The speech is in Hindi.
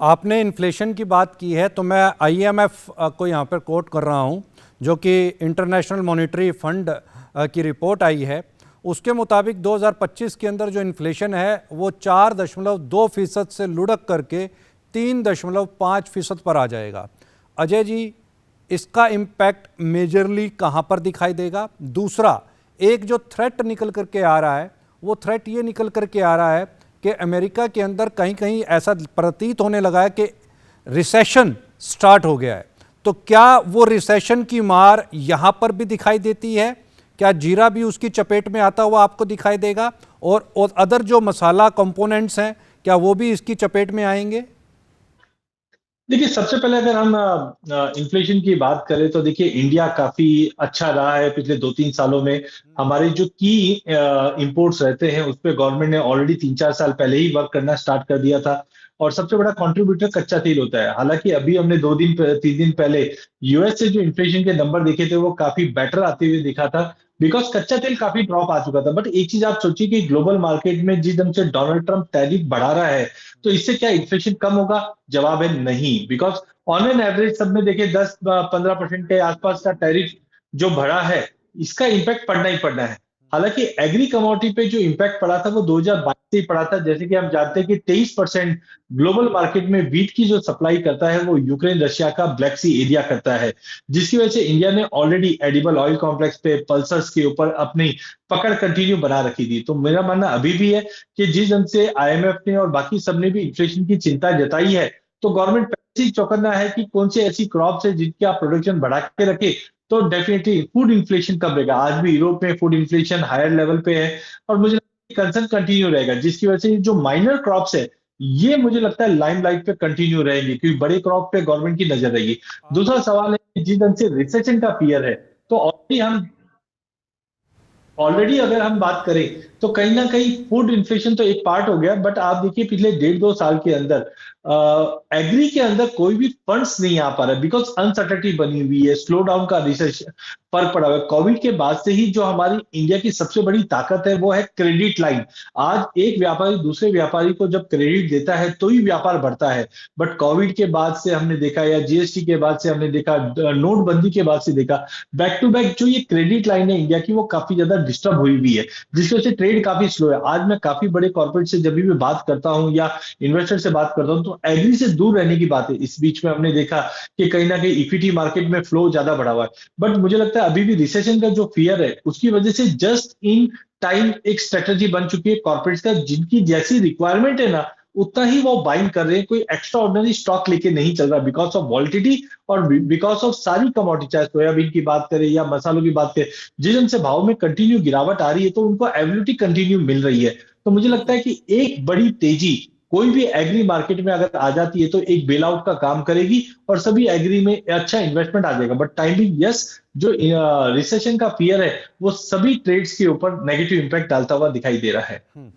आपने इन्फ्लेशन की बात की है तो मैं आईएमएफ को यहाँ पर कोट कर रहा हूँ, जो कि इंटरनेशनल मॉनेटरी फंड की रिपोर्ट आई है। उसके मुताबिक 2025 के अंदर जो इन्फ्लेशन है वो 4.2% से लुढ़क करके 3.5% पर आ जाएगा। अजय जी, इसका इम्पैक्ट मेजरली कहाँ पर दिखाई देगा? दूसरा, एक जो थ्रेट निकल करके आ रहा है वो थ्रेट ये निकल करके आ रहा है कि अमेरिका के अंदर कहीं कहीं ऐसा प्रतीत होने लगा है कि रिसेशन स्टार्ट हो गया है। तो क्या वो रिसेशन की मार यहां पर भी दिखाई देती है? क्या जीरा भी उसकी चपेट में आता हुआ आपको दिखाई देगा? और अदर जो मसाला कंपोनेंट्स हैं, क्या वो भी इसकी चपेट में आएंगे? देखिए, सबसे पहले अगर हम इन्फ्लेशन की बात करें तो देखिए इंडिया काफी अच्छा रहा है पिछले 2-3 सालों में। हमारे जो की इंपोर्ट्स रहते हैं उस पे गवर्नमेंट ने ऑलरेडी 3-4 साल पहले ही वर्क करना स्टार्ट कर दिया था। और सबसे बड़ा कंट्रीब्यूटर कच्चा तेल होता है। हालांकि अभी हमने 2 दिन 3 दिन पहले यूएस से जो इन्फ्लेशन के नंबर देखे थे वो काफी बेटर आते हुए दिखा था। बिकॉज कच्चा तेल काफी ड्रॉप आ चुका था। बट एक चीज आप सोचिए कि ग्लोबल मार्केट में जिस ढंग से डोनाल्ड ट्रंप टैरिफ बढ़ा रहा है, तो इससे क्या इन्फ्लेशन कम होगा? जवाब है नहीं। बिकॉज ऑन एन एवरेज सब में देखिए 10-15% के आसपास का टैरिफ जो बढ़ा है, इसका इम्पैक्ट पड़ना ही पड़ना है। हालांकि एग्री कमोडिटी पे जो इम्पैक्ट पड़ा था वो 2022 से ही पड़ा था। जैसे कि हम जानते हैं कि 23% ग्लोबल मार्केट में व्हीट की जो सप्लाई करता है वो यूक्रेन रशिया का ब्लैक सी एरिया करता है, जिसकी वजह से इंडिया ने ऑलरेडी एडिबल ऑयल कॉम्प्लेक्स पे पल्सर्स के ऊपर अपनी पकड़ कंटिन्यू बना रखी थी। तो मेरा मानना अभी भी है कि जिस ढंग से आईएमएफ ने और बाकी सबने भी इन्फ्लेशन की चिंता जताई है, तो गवर्नमेंट पहले ही चौकन्ना है कि कौन सी ऐसी क्रॉप्स है जिनकी आप प्रोडक्शन बढ़ा के रखे, तो डेफिनेटली फूड इन्फ्लेशन कब रहेगा। आज भी यूरोप में फूड इन्फ्लेशन हायर लेवल पे है और मुझे कंसर्न कंटिन्यू रहेगा, जिसकी वजह से जो माइनर क्रॉप्स है ये मुझे लगता है लाइमलाइट पे कंटिन्यू रहेंगे, क्योंकि बड़े क्रॉप पे गवर्नमेंट की नजर रहेगी। दूसरा सवाल है कि जिस ढंग से रिसेशन का फियर है, तो ऑलरेडी अगर हम बात करें तो कहीं ना कहीं फूड इन्फ्लेशन तो एक पार्ट हो गया। बट आप देखिए पिछले 1.5-2 साल के अंदर एग्री के अंदर कोई भी फंड्स नहीं आ पा रहा, बिकॉज अनसर्टेनिटी बनी हुई है, स्लो डाउन का रिसेशन फर्क पड़ा हुआ है। कोविड के बाद से ही जो हमारी इंडिया की सबसे बड़ी ताकत है वो है क्रेडिट लाइन। आज एक व्यापारी दूसरे व्यापारी को जब क्रेडिट देता है तो ही व्यापार बढ़ता है। बट कोविड के बाद से हमने देखा, या जीएसटी के बाद से हमने देखा, नोटबंदी के बाद से देखा, बैक टू बैक जो ये क्रेडिट लाइन है इंडिया की वो काफी ज्यादा डिस्टर्ब हुई हुई है, जिसकी वजह से ट्रेड काफी स्लो है। आज मैं काफी बड़े कॉर्पोरेट से जब भी बात करता हूं या इन्वेस्टर से बात करता हूं तो एग्री से दूर रहने की बात है। इस बीच में हमने देखा कि कहीं ना कहीं इक्विटी मार्केट में फ्लो ज्यादा बढ़ा हुआ है। बट मुझे लगता है अभी भी रिसेशन का जो फियर है उसकी वजह से जस्ट इन टाइम एक स्ट्रेटेजी बन चुकी है कॉर्पोरेट्स का, जिनकी जैसी रिक्वायरमेंट है ना उतना ही वो बाइंग कर रहे हैं। कोई एक्स्ट्रा ऑर्डिनरी स्टॉक लेके नहीं चल रहा, बिकॉज ऑफ वॉलिटिटी और बिकॉज ऑफ सारी कमोडिटी, चाहे सोयाबीन की बात करें या मसालों की बात करें, जिस ढंग से भाव में कंटिन्यू गिरावट आ रही है तो उनको एबिलिटी कंटिन्यू मिल रही है। तो मुझे लगता बिल्कुल। है कि एक बड़ी तेजी कोई भी एग्री मार्केट में अगर आ जाती है तो एक बेल आउट का काम करेगी और सभी एग्री में अच्छा इन्वेस्टमेंट आ जाएगा। बट टाइमिंग यस, जो रिसेशन का फियर है वो सभी ट्रेड्स के ऊपर नेगेटिव इंपैक्ट डालता हुआ दिखाई दे रहा है।